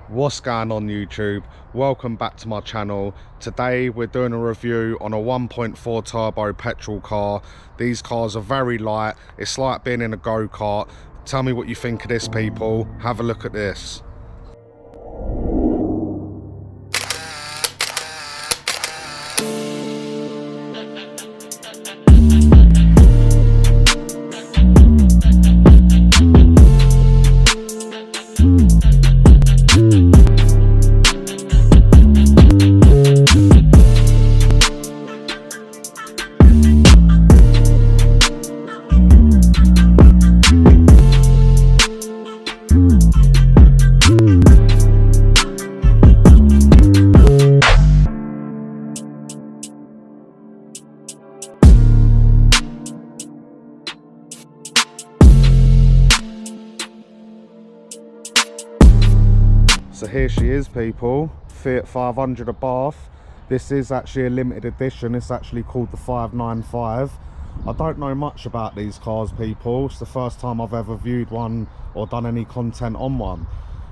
What's going on YouTube? Welcome back to my channel. Today we're doing a review on a 1.4 turbo petrol car. These cars are very light. It's like being in a go-kart. Tell me what you think of this, people. Have a look at this. So here she is, people. Fiat 500 Abarth. This is actually a limited edition. It's actually called the 595. I don't know much about these cars, people. It's the first time I've ever viewed one or done any content on one.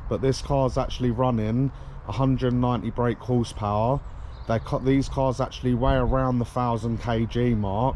But this car's actually running 190 brake horsepower. These cars actually weigh around the 1000 kg mark.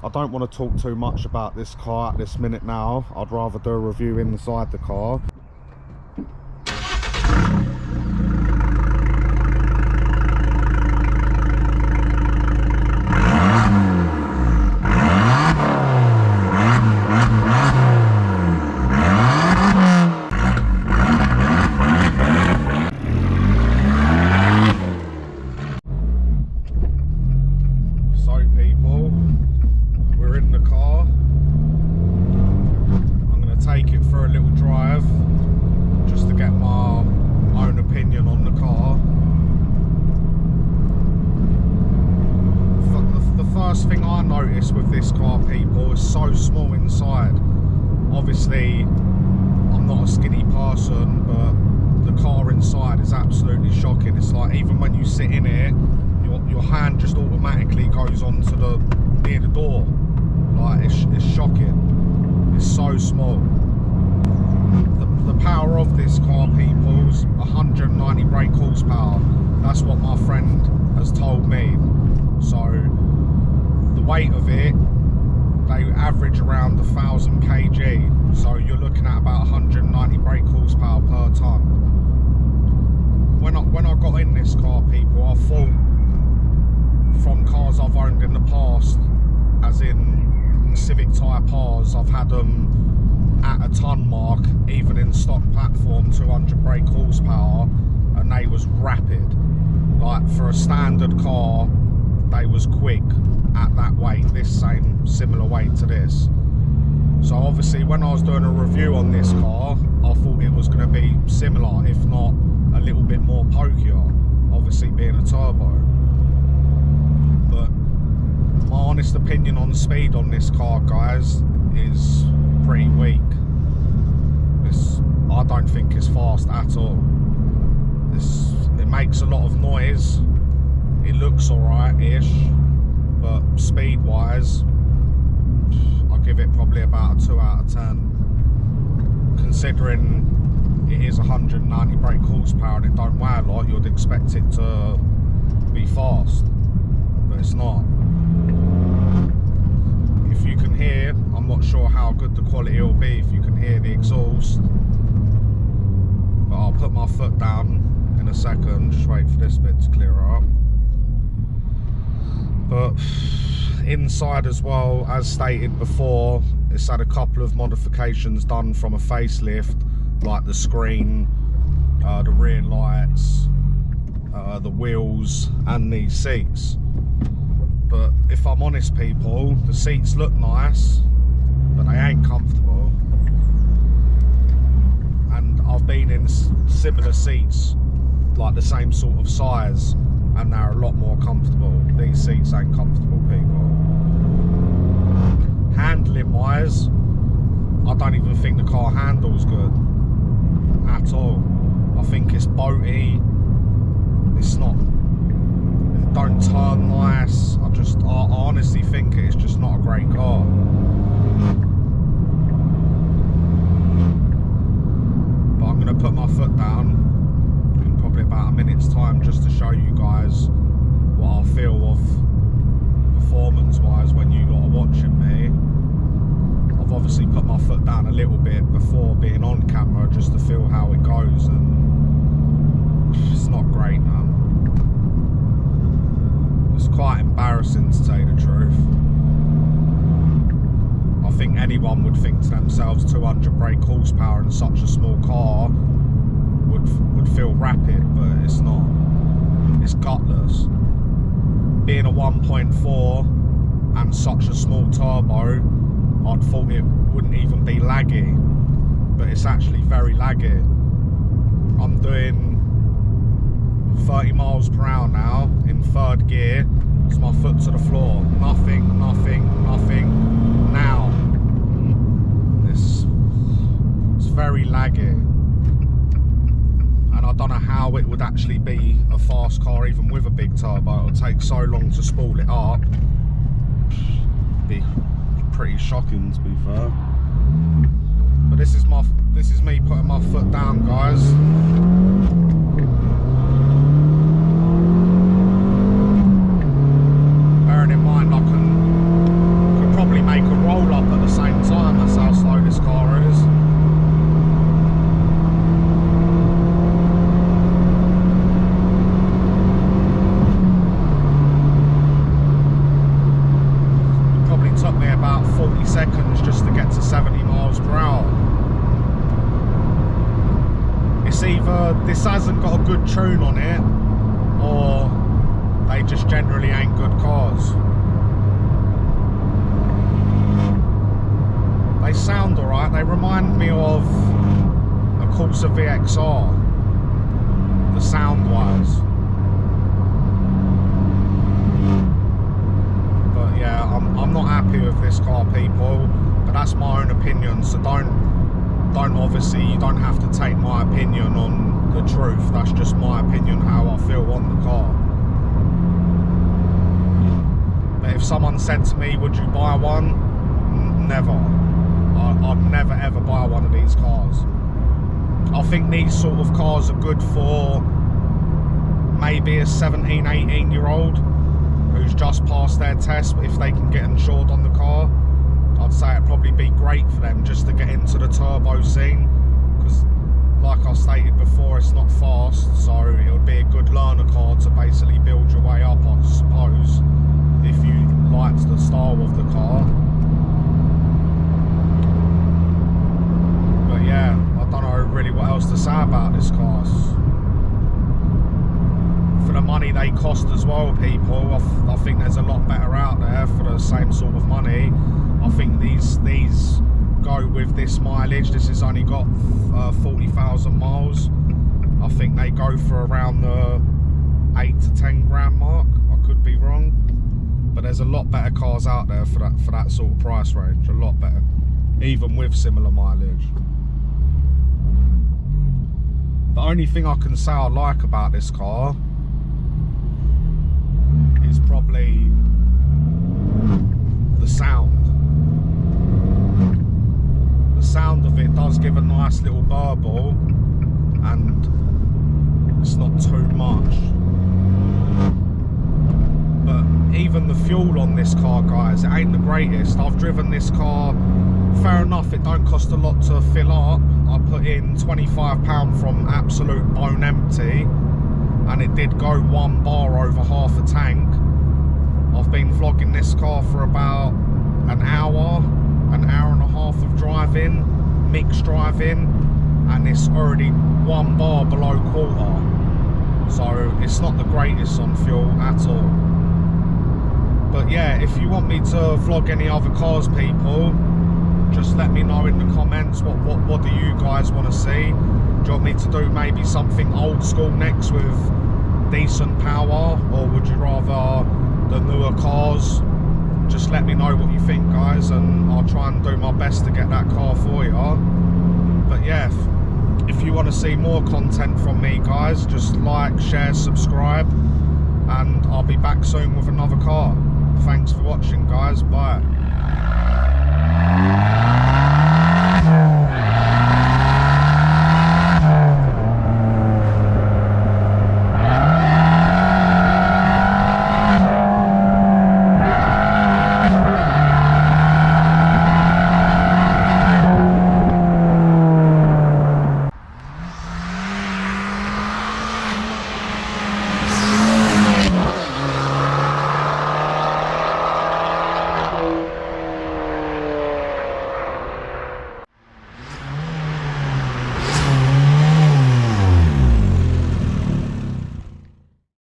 I don't want to talk too much about this car at this minute now. I'd rather do a review inside the car. First thing I noticed with this car, people, is so small inside. Obviously I'm not a skinny person, but the car inside is absolutely shocking. It's like even when you sit in it, your hand just automatically goes onto near the door. Like it's shocking. It's so small. The power of this car, people, is 190 brake horsepower. That's what my friend has told me. So the weight of it, they average around 1000 kg, so you're looking at about 190 brake horsepower per ton. When I got in this car, people, I thought from cars I've owned in the past, as in Civic Type R's, I've had them at a ton mark, even in stock platform, 200 brake horsepower, and they was rapid. Like for a standard car, they was quick at that weight, similar weight to this. So obviously when I was doing a review on this car, I thought it was going to be similar, if not a little bit more pokier, obviously being a turbo. But my honest opinion on speed on this car, guys, is pretty weak. I don't think it's fast at all. It makes a lot of noise. It looks alright-ish, but speed-wise, I'll give it probably about a 2 out of 10. Considering it is 190 brake horsepower and it don't weigh a lot, you'd expect it to be fast, but it's not. If you can hear, I'm not sure how good the quality will be if you can hear the exhaust, but I'll put my foot down in a second. Just wait for this bit to clear up. But inside as well, as stated before, it's had a couple of modifications done from a facelift, like the screen, the rear lights, the wheels and these seats. But if I'm honest, people, the seats look nice, but they ain't comfortable. And I've been in similar seats, like the same sort of size, and they're a lot more comfortable. These seats ain't comfortable, people. Handling wise, I don't even think the car handles good at all. I think it's boaty. It's not, it don't turn nice. I honestly think it's just not a great car. But I'm gonna put my foot down probably about a minute's time, just to show you guys what I feel of performance wise when you lot are watching me. I've obviously put my foot down a little bit before being on camera just to feel how it goes, and it's not great, man. It's quite embarrassing, to tell you the truth. I think anyone would think to themselves 200 brake horsepower in such a small car would feel rapid, but it's not. It's gutless. Being a 1.4 and such a small turbo, I'd thought it wouldn't even be laggy, but it's actually very laggy. I'm doing 30 miles per hour now in third gear. It's my foot to the floor. Nothing, nothing, nothing. Now. It's very laggy. And I don't know how it would actually be a fast car even with a big turbo. It'll take so long to spool it up. It'd be pretty shocking, to be fair. But this is me putting my foot down, guys. Bearing in mind I could probably make a roll up at the same time. That's how slow this car is. Took me about 40 seconds just to get to 70 miles per hour. It's either this hasn't got a good tune on it, or they just generally ain't good cars. They sound alright. They remind me of a Corsa VXR, the sound wise. Yeah, I'm not happy with this car, people, but that's my own opinion, so don't obviously, you don't have to take my opinion on the truth. That's just my opinion, how I feel on the car. But if someone said to me, would you buy one? Never. I'd never ever buy one of these cars. I think these sort of cars are good for maybe a 17, 18 year old who's just passed their test. If they can get insured on the car, I'd say it'd probably be great for them just to get into the turbo scene, because like I stated before, it's not fast, so it would be a good learner car to basically build your way up, I suppose, if you liked the style of the car. But yeah, I don't know really what else to say about this car. For the money they cost as well, people, I think there's a lot better out there for the same sort of money. I think these go with this mileage. This has only got 40,000 miles. I think they go for around the 8 to 10 grand mark. I could be wrong, but there's a lot better cars out there for that sort of price range. A lot better, even with similar mileage. The only thing I can say I like about this car is probably the sound. The sound of it does give a nice little burble, and it's not too much. But even the fuel on this car, guys, it ain't the greatest. I've driven this car, fair enough, it don't cost a lot to fill up. I put in £25 from absolute bone empty, and it did go 1 bar over half a tank. I've been vlogging this car for about an hour and a half of driving, mixed driving, and it's already 1 bar below quarter. So it's not the greatest on fuel at all. But yeah, if you want me to vlog any other cars, people, just let me know in the comments. What do you guys want to see? Do you want me to do maybe something old school next with decent power, or would you rather the newer cars? Just let me know what you think, guys, and I'll try and do my best to get that car for you. But yeah, if you want to see more content from me, guys, just like, share, subscribe, and I'll be back soon with another car. Thanks for watching, guys. Bye.